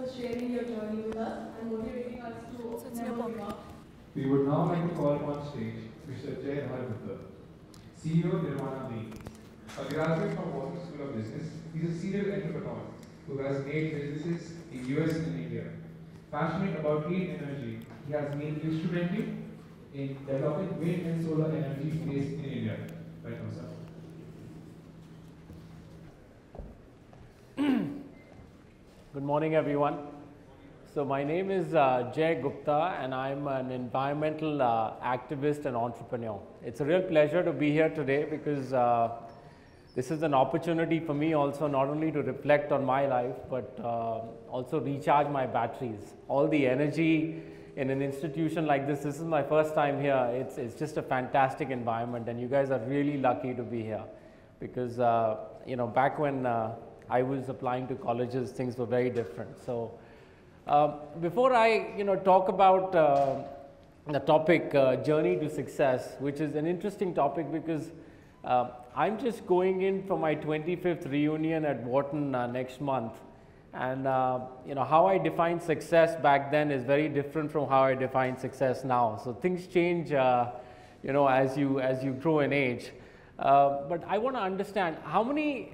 for sharing your journey with us and motivating us to never give up. We would now like to call on stage Mr. JGBS, CEO Nirvana League. A graduate from Wharton School of Business, he is a serial entrepreneur who has made businesses in US and India. Passionate about clean energy, he has been instrumental in developing wind and solar energy based in India. Welcome, sir. Good morning, everyone. So my name is Jay Gupta, and I'm an environmental activist and entrepreneur. It's a real pleasure to be here today because this is an opportunity for me also not only to reflect on my life, but also recharge my batteries. All the energy in an institution like this is my first time here. It's just a fantastic environment, and you guys are really lucky to be here because, you know, back when I was applying to colleges, things were very different. So before I, talk about the topic journey to success, which is an interesting topic because I'm just going in for my 25th reunion at Wharton next month, and how I defined success back then is very different from how I define success now. So things change, as you grow in age. But I want to understand how many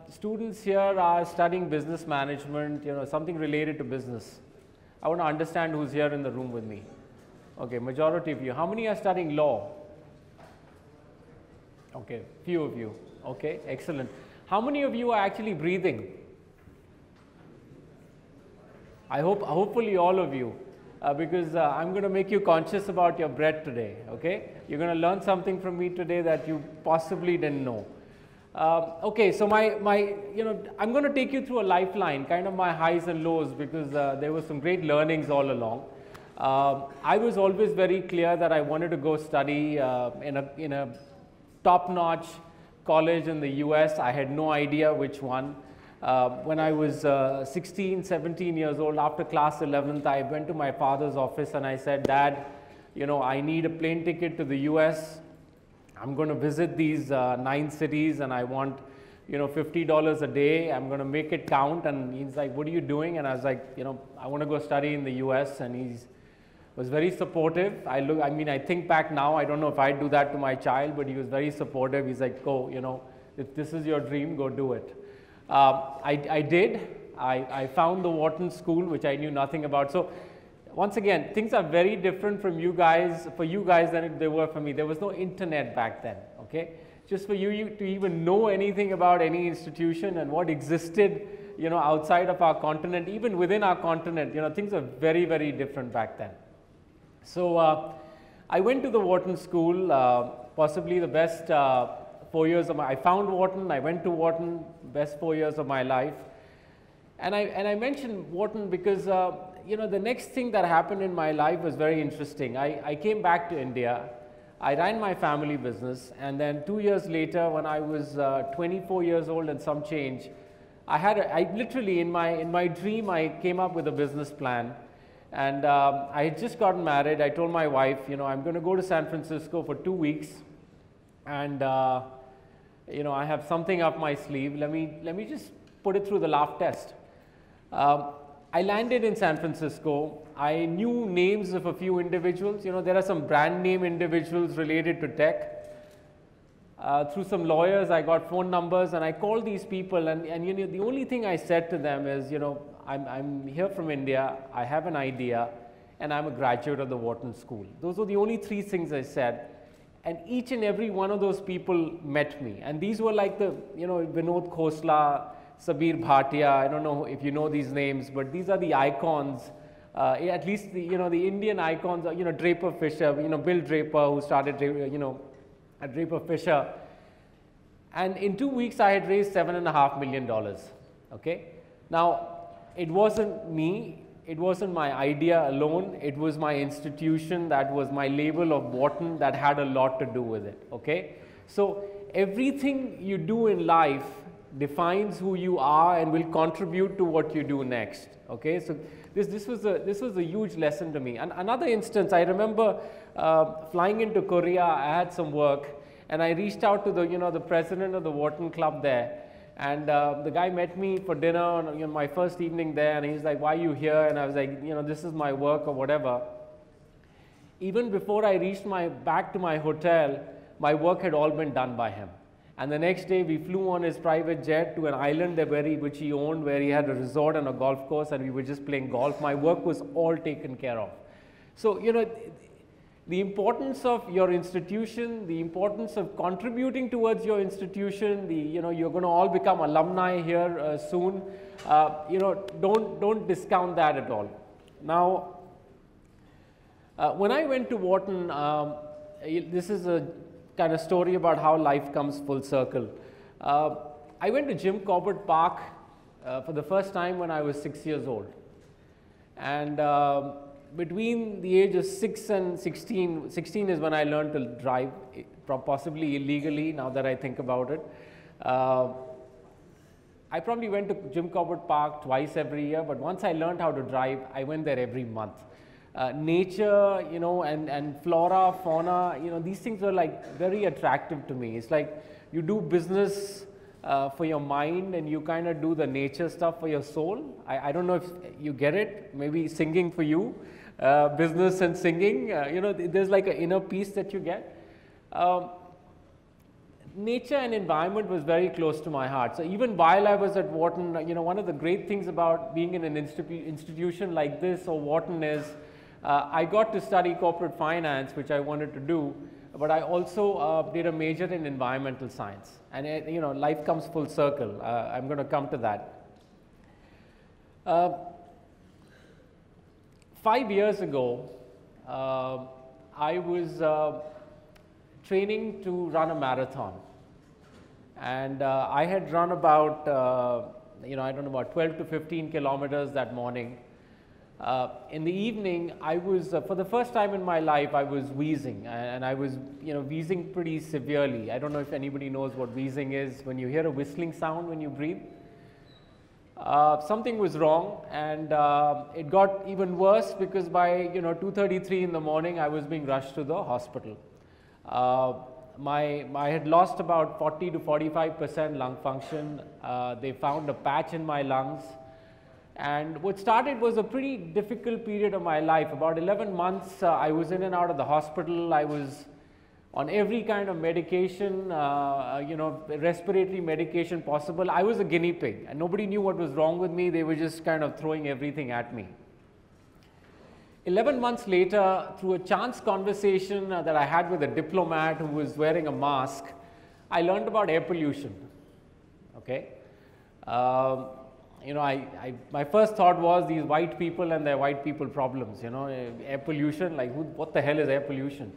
students here are studying business management, something related to business. I want to understand who's here in the room with me. Okay, majority of you. How many are studying law? Okay, few of you. Okay, excellent. How many of you are actually breathing? Hopefully all of you. Because I'm going to make you conscious about your breath today, okay? You're going to learn something from me today that you possibly didn't know. Okay, so I'm going to take you through a lifeline, kind of my highs and lows, because there were some great learnings all along. I was always very clear that I wanted to go study in a top-notch college in the US. I had no idea which one. When I was 16, 17 years old, after class 11th, I went to my father's office and I said, Dad, I need a plane ticket to the US. I'm going to visit these 9 cities and I want, $50 a day. I'm going to make it count. And he's like, what are you doing? And I was like, I want to go study in the US. And he was very supportive. I think back now, I don't know if I'd do that to my child, but he was very supportive. He's like, go, if this is your dream, go do it. I did. I found the Wharton School, which I knew nothing about. So once again, things are very different for you guys than they were for me. There was no internet back then, okay? Just for you to even know anything about any institution and what existed, outside of our continent, even within our continent, things are very, very different back then. So I went to the Wharton School, possibly the best 4 years of I found Wharton, I went to Wharton, best 4 years of my life. And I mentioned Wharton because, the next thing that happened in my life was very interesting. I came back to India, I ran my family business, and then 2 years later, when I was 24 years old and some change, I literally, in my dream, I came up with a business plan. And I had just gotten married. I told my wife, I'm going to go to San Francisco for 2 weeks. And I have something up my sleeve. Let me just put it through the laugh test. I landed in San Francisco. I knew names of a few individuals. There are some brand name individuals related to tech. Through some lawyers, I got phone numbers, and I called these people. And the only thing I said to them is, I'm here from India. I have an idea, and I'm a graduate of the Wharton School. Those were the only 3 things I said. And each and every one of those people met me. And these were like the, Vinod Khosla, Sabir Bhatia. I don't know if you know these names, but these are the icons, at least the, the Indian icons, Draper Fisher, Bill Draper, who started, at Draper Fisher. And in 2 weeks, I had raised $7.5 million, okay? Now, it wasn't me. It wasn't my idea alone, it was my institution, that was my label of Wharton that had a lot to do with it, okay? So everything you do in life defines who you are and will contribute to what you do next, okay? So this was a huge lesson to me. And another instance, I remember flying into Korea, I had some work, and I reached out to the, the president of the Wharton Club there. And the guy met me for dinner on my first evening there, and he's like, "Why are you here?" And I was like, "This is my work," or whatever. Even before I reached back to my hotel, my work had all been done by him. And the next day, we flew on his private jet to an island there which he owned, where he had a resort and a golf course, and we were just playing golf. My work was all taken care of. So, the importance of your institution, the importance of contributing towards your institution, you're going to all become alumni here soon. Don't discount that at all. Now, when I went to Wharton, this is a kind of story about how life comes full circle. I went to Jim Corbett Park for the first time when I was 6 years old. And between the age of 6 and 16 is when I learned to drive, possibly illegally, now that I think about it. I probably went to Jim Corbett Park twice every year, but once I learned how to drive, I went there every month. Nature, and flora, fauna, these things were like very attractive to me. It's like you do business for your mind, and you kind of do the nature stuff for your soul. I don't know if you get it, maybe singing for you, business and singing, there's like an inner peace that you get. Nature and environment was very close to my heart. So even while I was at Wharton, one of the great things about being in an institution like this or Wharton is I got to study corporate finance, which I wanted to do, but I also did a major in environmental science. And life comes full circle. I'm going to come to that. 5 years ago, I was training to run a marathon. And I had run about, about 12 to 15 kilometers that morning. In the evening, I was, for the first time in my life, I was wheezing, and I was, wheezing pretty severely. I don't know if anybody knows what wheezing is. When you hear a whistling sound when you breathe, something was wrong, and it got even worse because by 2:33 in the morning, I was being rushed to the hospital. I had lost about 40 to 45% lung function. They found a patch in my lungs. And what started was a pretty difficult period of my life. About 11 months, I was in and out of the hospital. I was on every kind of medication, respiratory medication possible. I was a guinea pig, and nobody knew what was wrong with me. They were just kind of throwing everything at me. 11 months later, through a chance conversation that I had with a diplomat who was wearing a mask, I learned about air pollution. Okay. My first thought was these white people and their white people problems, air pollution, like what the hell is air pollution?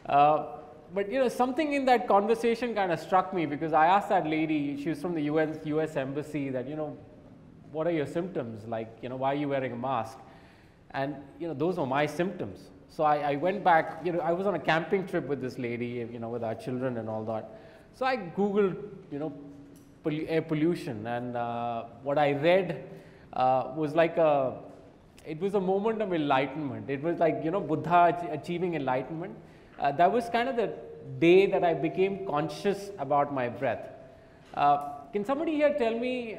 But something in that conversation kind of struck me, because I asked that lady, she was from the US Embassy, that, what are your symptoms? Like, why are you wearing a mask? And, those were my symptoms. So I went back, I was on a camping trip with this lady, with our children and all that. So I Googled, air pollution, and what I read was like it was a moment of enlightenment. It was like, Buddha achieving enlightenment. That was kind of the day that I became conscious about my breath. Can somebody here tell me,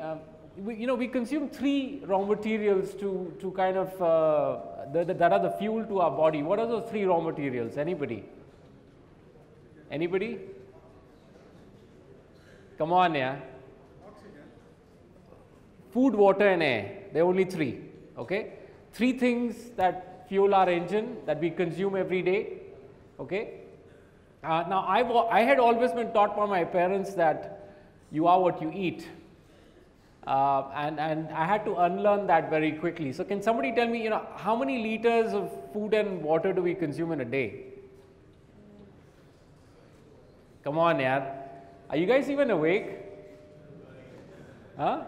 we consume 3 raw materials to kind of, that are the fuel to our body. What are those 3 raw materials? Anybody? Anybody? Come on, yeah. Food, water, and air. There are only 3. Okay, 3 things that fuel our engine that we consume every day. Okay. Now I had always been taught by my parents that you are what you eat, and I had to unlearn that very quickly. So can somebody tell me, how many liters of food and water do we consume in a day? Come on, yaar. Are you guys even awake? Huh?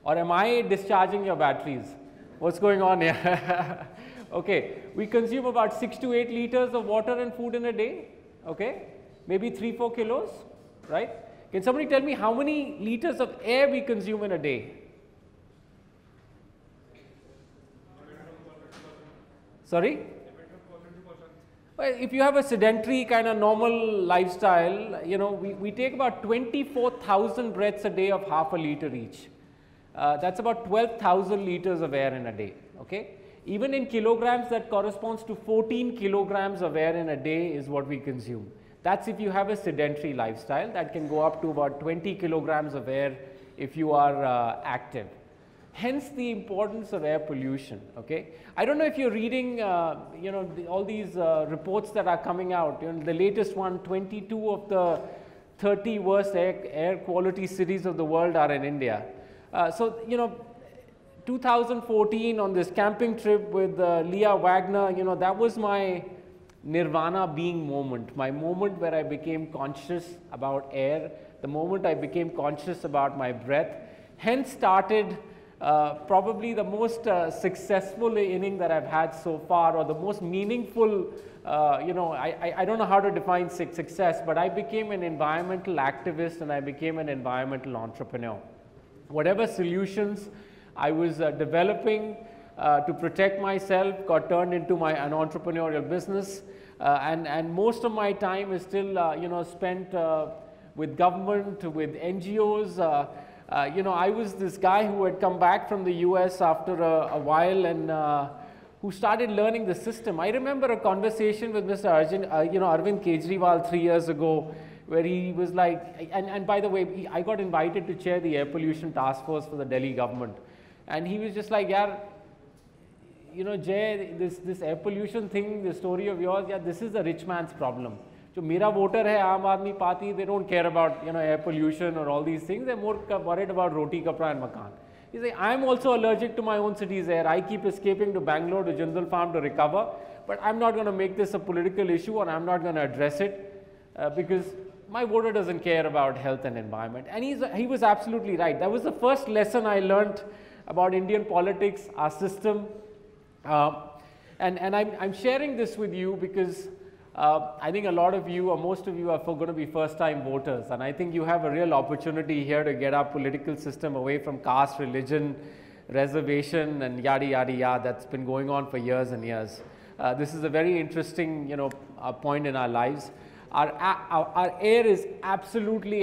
Or am I discharging your batteries? What's going on here? Okay, we consume about 6 to 8 liters of water and food in a day. Okay, maybe 3-4 kilos, right? Can somebody tell me how many liters of air we consume in a day? Sorry? Well, if you have a sedentary kind of normal lifestyle, you know, we take about 24,000 breaths a day of half a liter each. That's about 12,000 liters of air in a day, okay? Even in kilograms, that corresponds to 14 kilograms of air in a day is what we consume. That's if you have a sedentary lifestyle. That can go up to about 20 kilograms of air if you are active. Hence the importance of air pollution, okay? I don't know if you're reading, you know, all these reports that are coming out. You know, the latest one, 22 of the 30 worst air quality cities of the world are in India. So, you know, 2014 on this camping trip with Leah Wagner, you know, that was my nirvana being moment, my moment where I became conscious about air, the moment I became conscious about my breath. Hence started probably the most successful inning that I've had so far, or the most meaningful, you know, I don't know how to define success, but I became an environmental activist and I became an environmental entrepreneur. Whatever solutions I was developing to protect myself got turned into an entrepreneurial business, and most of my time is still you know, spent with government, with NGOs. You know, I was this guy who had come back from the US after a while and who started learning the system. I remember a conversation with Mr. You know, Arvind Kejriwal 3 years ago, where he was like, and by the way, I got invited to chair the air pollution task force for the Delhi government. And he was just like, yeah, you know, Jay, this air pollution thing, the story of yours, yeah, this is the rich man's problem. So, mera voter hai, Aam Aadmi Party, they don't care about, you know, air pollution or all these things. They're more worried about roti, kapra and makan. He's like, I'm also allergic to my own city's air. I keep escaping to Bangalore, to Jindal Farm to recover, but I'm not going to make this a political issue, and I'm not going to address it because my voter doesn't care about health and environment. And he was absolutely right. That was the first lesson I learned about Indian politics, our system. And I'm sharing this with you because I think a lot of you, or most of you, are going to be first-time voters, and I think you have a real opportunity here to get our political system away from caste, religion, reservation, and yada yada yada that's been going on for years and years. This is a very interesting, you know, point in our lives. Our air is absolutely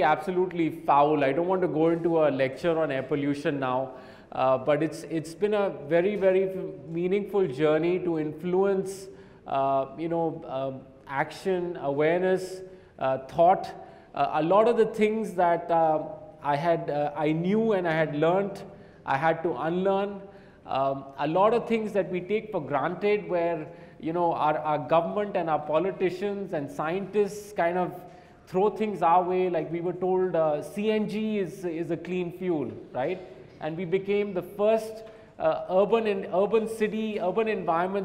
foul. I don't want to go into a lecture on air pollution now, but it's been a very meaningful journey to influence, you know, action, awareness, thought. A lot of the things that I knew and I had learned, I had to unlearn. A lot of things that we take for granted, where, you know, our government and our politicians and scientists kind of throw things our way, like we were told CNG is a clean fuel, right? And we became the first urban environment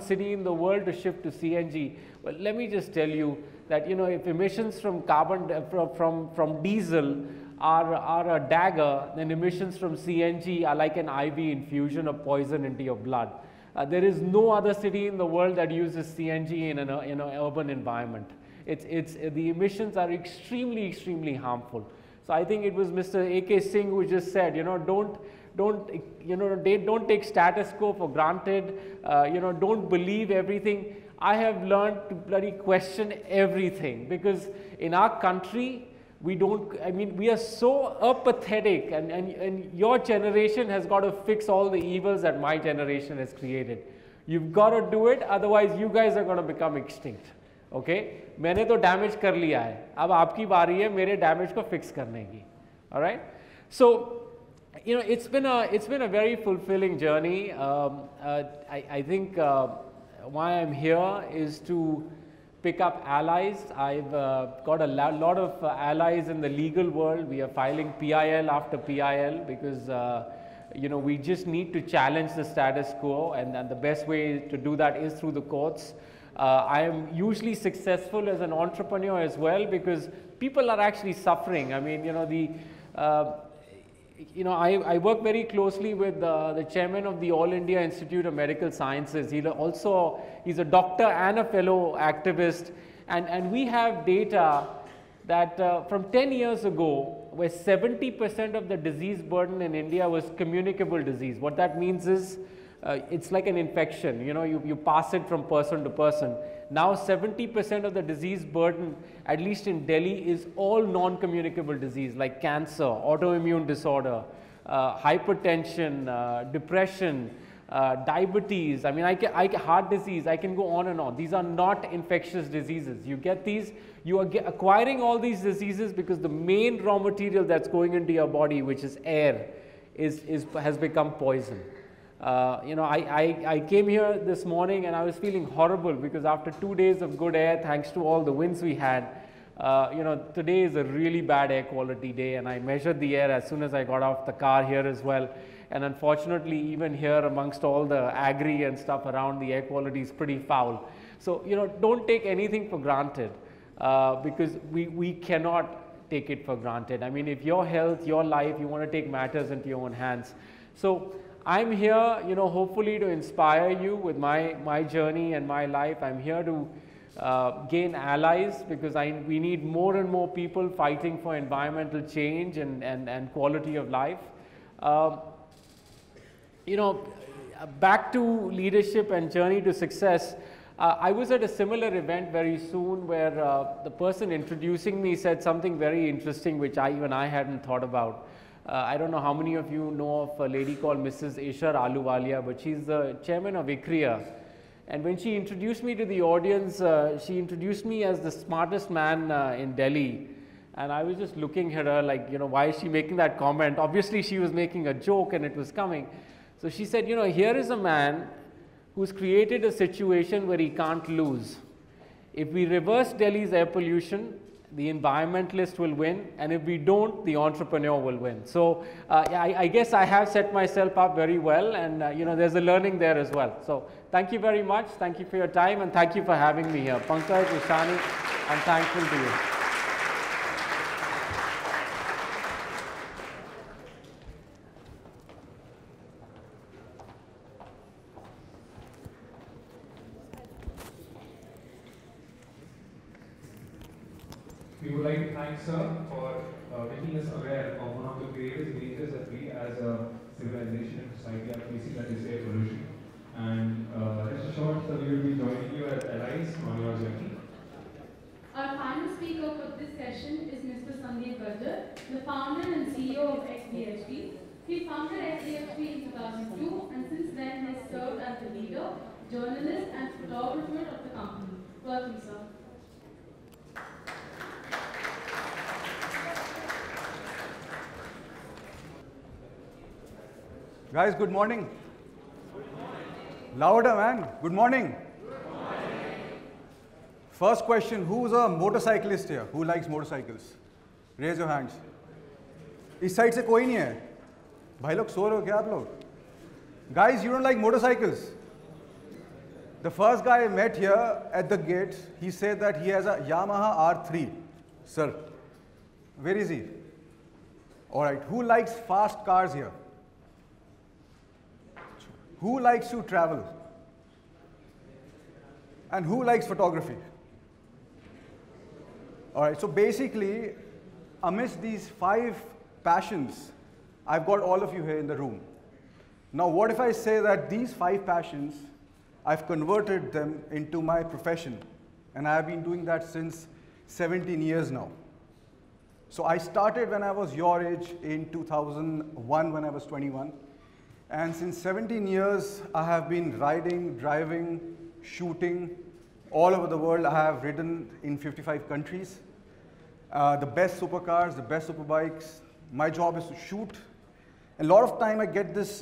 city in the world to shift to CNG. Well, let me just tell you that, you know, if emissions from from diesel are a dagger, then emissions from CNG are like an IV infusion of poison into your blood. There is no other city in the world that uses CNG in an urban environment. The emissions are extremely harmful. So I think it was Mr. A.K. Singh who just said, you know, don't take status quo for granted. You know, don't believe everything. I have learned to bloody question everything, because in our country, we are so apathetic, and your generation has got to fix all the evils that my generation has created. You've got to do it, otherwise you guys are going to become extinct. Okay? मैंने तो damage कर लिया है, अब आपकी बारी है मेरे damage को fix करने की. All right? So, you know, it's been a very fulfilling journey. I think why I'm here is to pick up allies. I've got a lot of allies in the legal world. We are filing PIL after PIL because you know, we just need to challenge the status quo, and the best way to do that is through the courts. I am usually successful as an entrepreneur as well, because people are actually suffering. I mean, you know, I work very closely with the chairman of the All India Institute of Medical Sciences. He's a doctor and a fellow activist, and we have data that from 10 years ago, where 70% of the disease burden in India was communicable disease. What that means is it's like an infection, you know, you pass it from person to person. Now 70% of the disease burden, at least in Delhi, is all non-communicable disease like cancer, autoimmune disorder, hypertension, depression, diabetes, I mean, heart disease, I can go on and on. These are not infectious diseases. You get these, you are acquiring all these diseases because the main raw material that's going into your body, which is air, has become poison. You know, I came here this morning and I was feeling horrible because after 2 days of good air, thanks to all the winds we had, you know, today is a really bad air quality day, and I measured the air as soon as I got off the car here as well. And unfortunately, even here amongst all the agri and stuff around, the air quality is pretty foul. So, you know, don't take anything for granted because we cannot take it for granted. I mean, if your health, your life, you want to take matters into your own hands. So I'm here, you know, hopefully to inspire you with my journey and my life. I'm here to gain allies because we need more and more people fighting for environmental change and quality of life. You know, back to leadership and journey to success. I was at a similar event very soon where the person introducing me said something very interesting which even I hadn't thought about. I don't know how many of you know of a lady called Mrs. Ishar Aluwalia, but she's the chairman of ICRIA. And when she introduced me to the audience, she introduced me as the smartest man in Delhi. And I was just looking at her like, you know, why is she making that comment? Obviously, she was making a joke and it was coming. So she said, you know, here is a man who's created a situation where he can't lose. If we reverse Delhi's air pollution, the environmentalist will win, and if we don't, the entrepreneur will win. So I guess I have set myself up very well, and you know, there's a learning there as well. So thank you very much. Thank you for your time, and thank you for having me here. Pankaj, Ishani, I'm thankful to you. We would like to thank sir for making us aware of one of the greatest dangers that we as a civilization and society are facing, that is air pollution. And rest assured that we will be joining you as allies on your journey. Our final speaker for this session is Mr. Sandeep Gajjar, the founder and CEO of XBHP. He founded XBHP in 2002 and since then has served as the leader, journalist and photographer of the company. Welcome, sir. Guys, good morning. Good morning. Louder, man. Good morning. Good morning. First question, who's a motorcyclist here? Who likes motorcycles? Raise your hands. इस side से कोई नहीं है? भाई लोग सो रहे हो क्या आप लोग? Guys, you don't like motorcycles? The first guy I met here at the gate, he said that he has a Yamaha R3. Sir, where is he? All right, who likes fast cars here? Who likes to travel? And who likes photography? All right, so basically, amidst these 5 passions, I've got all of you here in the room. Now, what if I say that these 5 passions, I've converted them into my profession, and I've been doing that since 17 years now. So I started when I was your age in 2001 when I was 21. And since 17 years, I have been riding, driving, shooting all over the world. I have ridden in 55 countries. The best supercars, the best superbikes. My job is to shoot. A lot of time I get this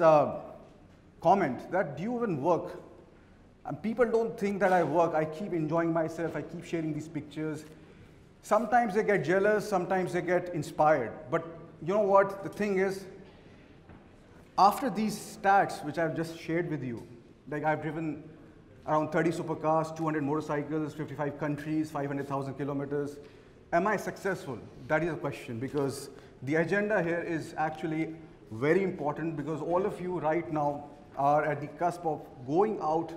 comment that, do you even work? And people don't think that I work. I keep enjoying myself. I keep sharing these pictures. Sometimes they get jealous. Sometimes they get inspired. But you know what? The thing is, after these stats, which I've just shared with you, like I've driven around 30 supercars, 200 motorcycles, 55 countries, 500,000 kilometers. Am I successful? That is a question, because the agenda here is actually very important, because all of you right now are at the cusp of going out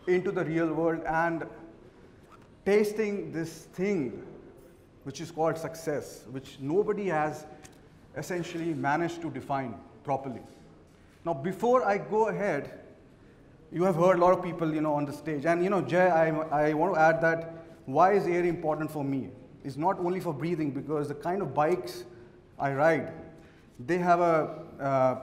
into the real world and tasting this thing which is called success, which nobody has essentially managed to define properly. Now, before I go ahead, you have heard a lot of people, on the stage. And, Jay, I want to add that why is air important for me? It's not only for breathing, because the kind of bikes I ride, they have a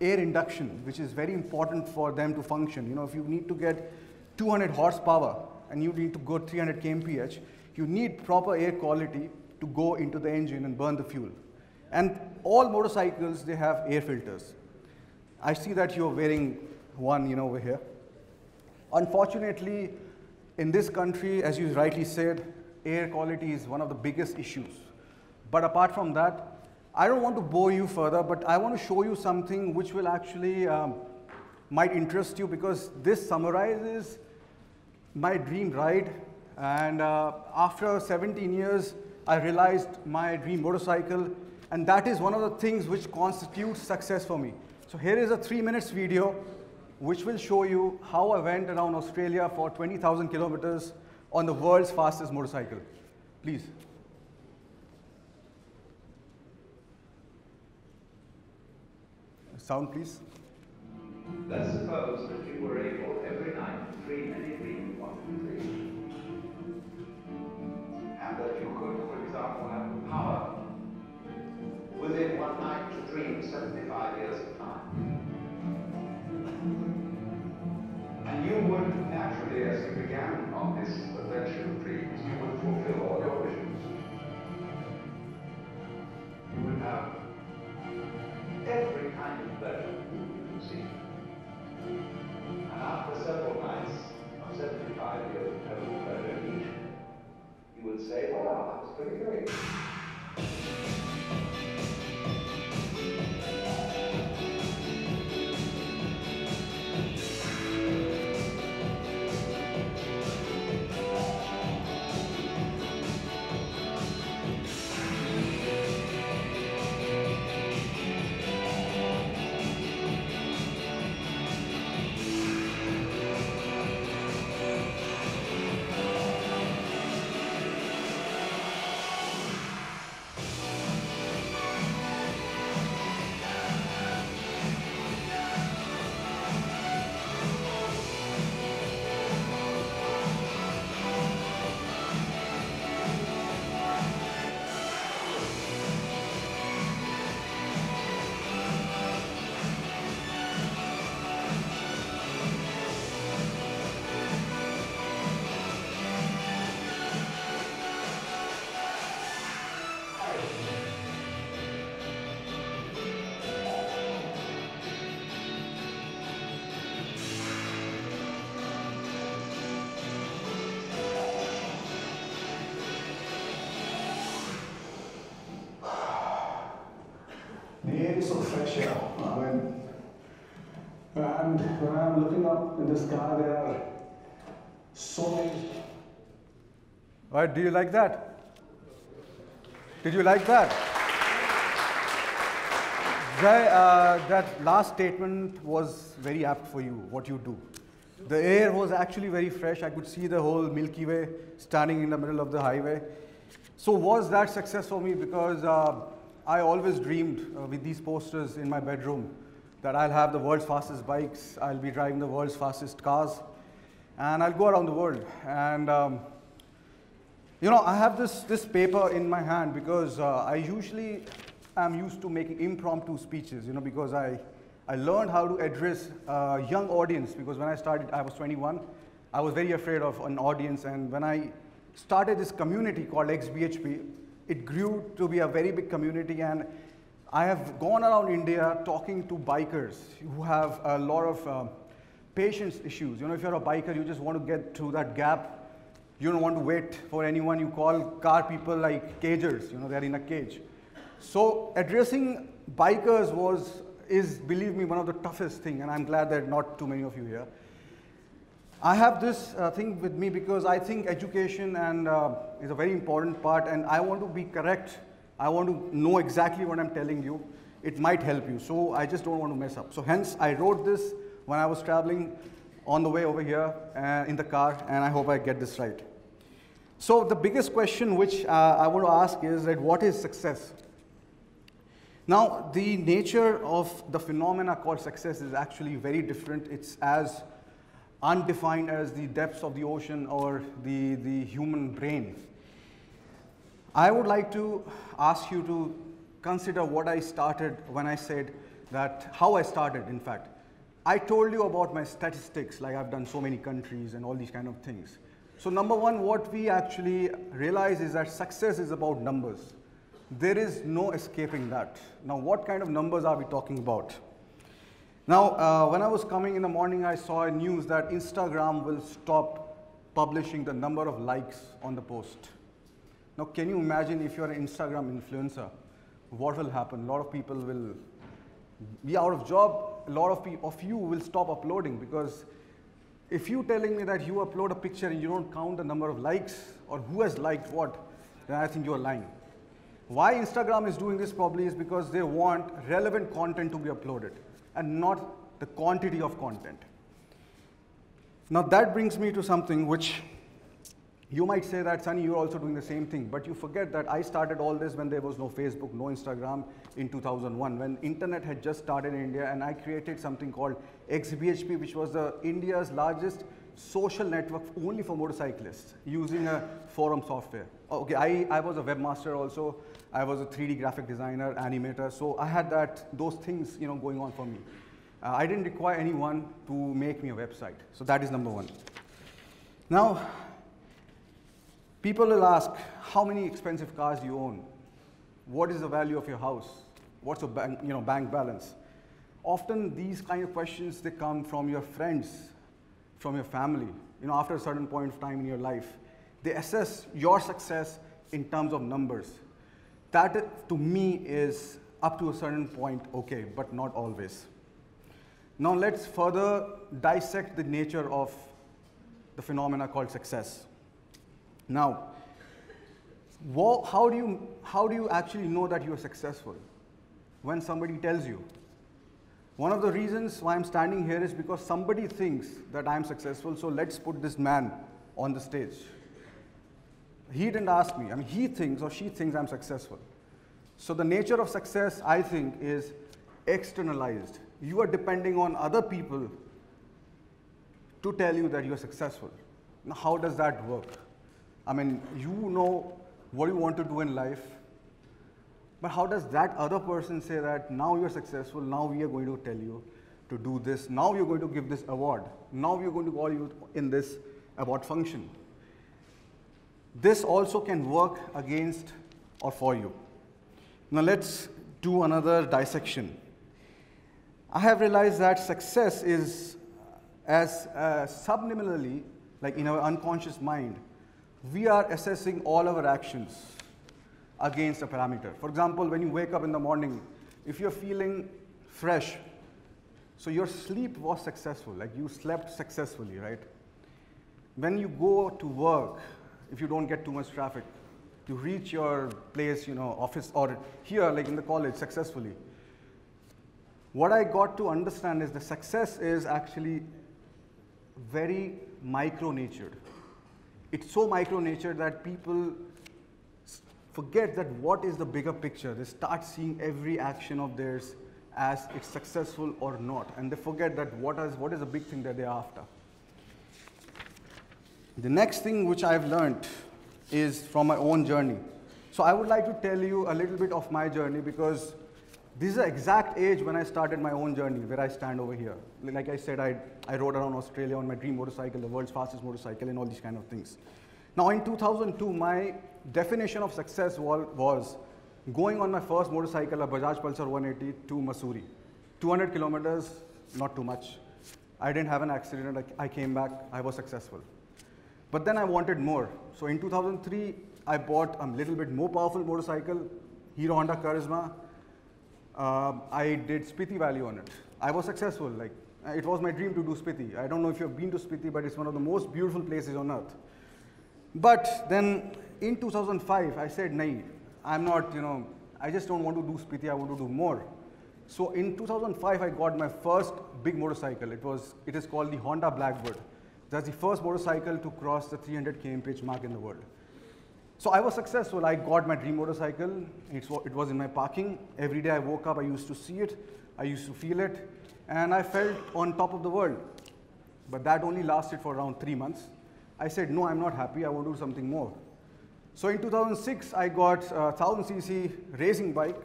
air induction, which is very important for them to function. If you need to get 200 horsepower and you need to go 300 kmph, you need proper air quality to go into the engine and burn the fuel. And all motorcycles, they have air filters. I see that you're wearing one, over here. Unfortunately, in this country, as you rightly said, air quality is one of the biggest issues. But apart from that, I don't want to bore you further, but I want to show you something which will actually might interest you, because this summarizes my dream ride. And after 17 years, I realized my dream motorcycle, and that is one of the things which constitutes success for me. So here is a 3-minute video which will show you how I went around Australia for 20,000 kilometers on the world's fastest motorcycle. Please. Sound, please. Let's suppose that you were able every night to dream any dream you wanted to dream. And that you could, for example, have the power within one night to dream 75 years of time. And you would naturally, as you began on this adventure of dreams, you would fulfill all your wishes. You would have every kind of pleasure you see. And after several nights of 75 years of having pleasure each, you would say, wow, that was pretty great. The air is so fresh here. And when I'm looking up in the sky, there are so many. All right, do you like that? Did you like that? Jai, that last statement was very apt for you, what you do. The air was actually very fresh. I could see the whole Milky Way standing in the middle of the highway. So was that success for me? Because I always dreamed with these posters in my bedroom that I'll have the world's fastest bikes, I'll be driving the world's fastest cars, and I'll go around the world. And I have this paper in my hand because I usually am used to making impromptu speeches, because I learned how to address a young audience, because when I started, I was 21. I was very afraid of an audience, and when I started this community called XBHP, it grew to be a very big community, and I have gone around India talking to bikers who have a lot of patience issues. If you're a biker, you just want to get through that gap. You don't want to wait for anyone. You call car people like cagers, they're in a cage. So addressing bikers is, believe me, one of the toughest things, and I'm glad that not too many of you here. I have this thing with me because I think education is a very important part, and I want to be correct. I want to know exactly what I'm telling you. It might help you, so I just don't want to mess up. So hence, I wrote this when I was traveling on the way over here in the car, and I hope I get this right. So the biggest question which I want to ask is that what is success? Now, the nature of the phenomena called success is actually very different. It's as undefined as the depths of the ocean or the human brain. I would like to ask you to consider what I started when I said that, how I started, in fact. I told you about my statistics, like I've done so many countries and all these kind of things. So number one, what we actually realize is that success is about numbers. There is no escaping that. Now, what kind of numbers are we talking about? Now, when I was coming in the morning, I saw a news that Instagram will stop publishing the number of likes on the post. Now, can you imagine if you're an Instagram influencer, what will happen? A lot of people will be out of job. A lot of you will stop uploading, because if you're telling me that you upload a picture and you don't count the number of likes or who has liked what, then I think you're lying. Why Instagram is doing this probably is because they want relevant content to be uploaded and not the quantity of content. Now that brings me to something which you might say that, Sunny, you're also doing the same thing, but you forget that I started all this when there was no Facebook, no Instagram in 2001, when internet had just started in India, and I created something called JGBS, which was India's largest social network only for motorcyclists, using a forum software. Okay, I was a webmaster also. I was a 3D graphic designer, animator, so I had those things going on for me. I didn't require anyone to make me a website, so that is number one. Now, people will ask, how many expensive cars do you own? What is the value of your house? What's your bank balance? Often these kind of questions, they come from your friends, from your family. After a certain point of time in your life, they assess your success in terms of numbers. That, to me, is up to a certain point okay, but not always. Now let's further dissect the nature of the phenomena called success. Now, how do you actually know that you are successful? When somebody tells you. One of the reasons why I'm standing here is because somebody thinks that I'm successful, so let's put this man on the stage. He didn't ask me. I mean, he thinks or she thinks I'm successful. So the nature of success, I think, is externalized. You are depending on other people to tell you that you are successful. Now, how does that work? I mean, you know what you want to do in life, but how does that other person say that now you're successful, now we are going to tell you to do this, now we're going to give this award, now we're going to call you in this award function. This also can work against or for you. Now let's do another dissection. I have realized that success is as subliminally, like in our unconscious mind, we are assessing all our actions against a parameter. For example, when you wake up in the morning, if you're feeling fresh, so your sleep was successful, like you slept successfully, right? When you go to work, if you don't get too much traffic, you reach your place, office, or here, like in the college, successfully. What I got to understand is the success is actually very micro-natured. It's so micro-natured that people forget that what is the bigger picture. They start seeing every action of theirs as it's successful or not, and they forget that what is the big thing that they're after. The next thing which I've learned is from my own journey. So I would like to tell you a little bit of my journey, because this is the exact age when I started my own journey, where I stand over here. Like I said, I rode around Australia on my dream motorcycle, the world's fastest motorcycle, and all these kind of things. Now in 2002, my definition of success was going on my first motorcycle, a Bajaj Pulsar 180, to Mussoorie. 200 kilometers, not too much. I didn't have an accident, I came back, I was successful. But then I wanted more. So in 2003, I bought a little bit more powerful motorcycle, Hero Honda Charisma. I did Spiti Valley on it. I was successful. It was my dream to do Spiti. I don't know if you've been to Spiti, but it's one of the most beautiful places on earth. But then in 2005, I said, nahi, I'm not, I just don't want to do Spiti, I want to do more. So in 2005, I got my first big motorcycle. It is called the Honda Blackbird. That's the first motorcycle to cross the 300 km pitch mark in the world. So I was successful. I got my dream motorcycle. It was in my parking. Every day I woke up, I used to see it, I used to feel it, and I felt on top of the world. but that only lasted for around 3 months. I said, no, I'm not happy, I want to do something more. So in 2006, I got a 1000cc racing bike,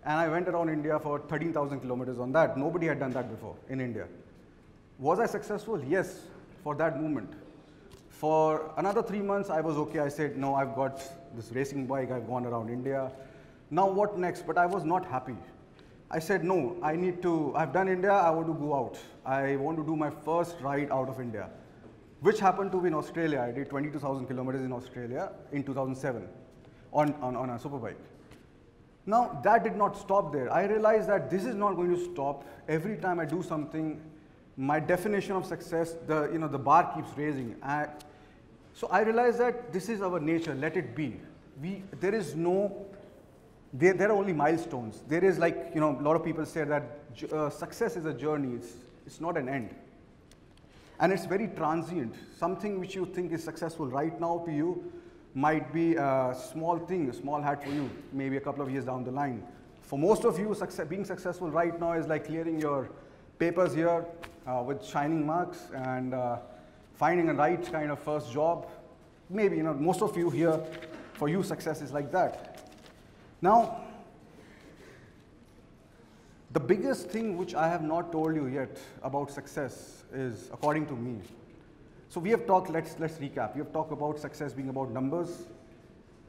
and I went around India for 13,000 kilometers on that. Nobody had done that before in India. Was I successful? Yes, for that movement. For another 3 months, I was okay. I said, no, I've got this racing bike, I've gone around India. Now what next? But I was not happy. I said, no, I've done India, I want to go out. I want to do my first ride out of India, which happened to be in Australia. I did 22,000 kilometers in Australia in 2007 on a superbike. Now, that did not stop there. I realized that this is not going to stop. Every time I do something, my definition of success, the bar keeps raising. So I realized that this is our nature, let it be. There are only milestones. There is like, a lot of people say that success is a journey, it's not an end. And it's very transient. Something which you think is successful right now to you might be a small thing, a small hat for you, maybe a couple of years down the line. For most of you, being successful right now is like clearing your papers here with shining marks and finding a right kind of first job. Maybe, most of you here, for you, success is like that. Now, the biggest thing which I have not told you yet about success is, according to me, so we have talked, let's recap. We have talked about success being about numbers,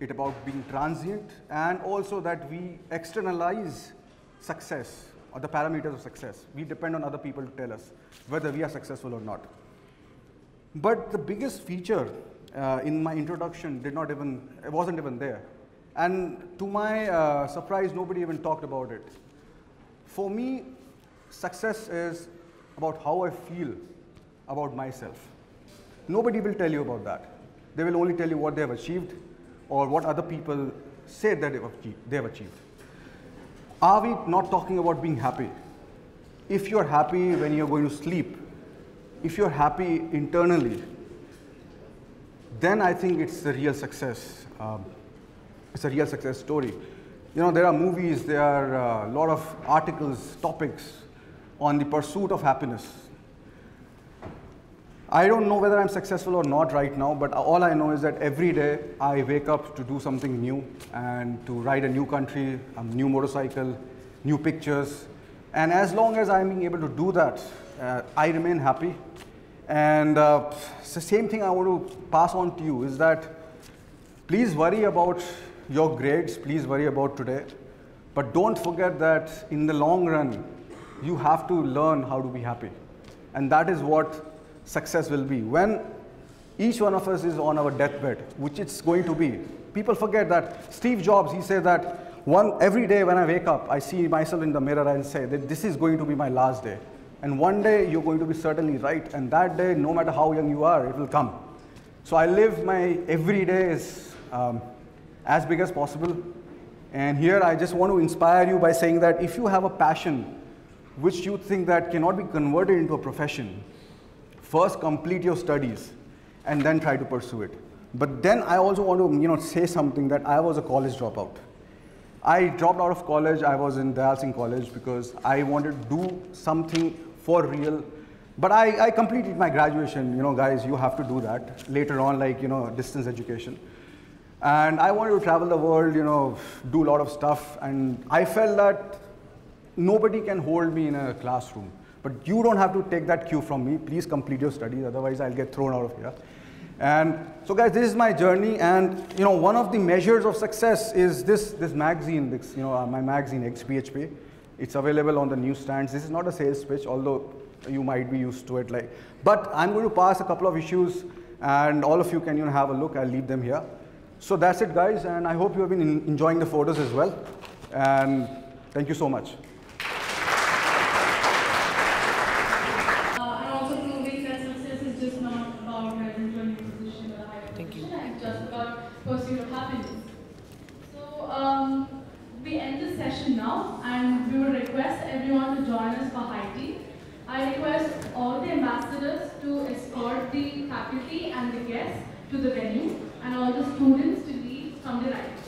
it about being transient, and also that we externalize success or the parameters of success. We depend on other people to tell us whether we are successful or not. But the biggest feature in my introduction wasn't even there. And to my surprise, nobody even talked about it. For me, success is about how I feel about myself. Nobody will tell you about that. They will only tell you what they have achieved or what other people say that they have achieved. Are we not talking about being happy? If you're happy when you're going to sleep, if you're happy internally, then I think it's the real success. It's a real success story. There are movies, there are a lot of articles, topics on the pursuit of happiness. I don't know whether I'm successful or not right now, but all I know is that every day I wake up to do something new and to ride a new country, a new motorcycle, new pictures. And as long as I'm being able to do that, I remain happy. And it's the same thing I want to pass on to you is that please worry about your grades, please worry about today, but don't forget that in the long run, you have to learn how to be happy. And that is what success will be. When each one of us is on our deathbed, which it's going to be, people forget that Steve Jobs, he said that every day when I wake up, I see myself in the mirror and say that this is going to be my last day. And one day you're going to be certainly right, and that day, no matter how young you are, it will come. So I live my every day as big as possible. And here I just want to inspire you by saying that if you have a passion which you think that cannot be converted into a profession, first complete your studies and then try to pursue it. But then I also want to say something that I was a college dropout. I dropped out of college. I was in Dayal Singh College because I wanted to do something for real. But I completed my graduation. Guys, you have to do that later on, like, distance education. And I wanted to travel the world, do a lot of stuff. And I felt that nobody can hold me in a classroom. But you don't have to take that cue from me. Please complete your studies, otherwise I'll get thrown out of here. And so guys, this is my journey. And one of the measures of success is this magazine, my magazine, XBHP. It's available on the newsstands. This is not a sales pitch, although you might be used to it. But I'm going to pass a couple of issues, and all of you can have a look. I'll leave them here. So that's it, guys, and I hope you have been enjoying the photos as well. And thank you so much. And also proving that success is just not about rising to a new position or a higher position. It's just about pursuit of happiness. So we end this session now, and we will request everyone to join us for high tea. I request all the ambassadors to escort the faculty and the guests to the venue, and all the students to leave from the right.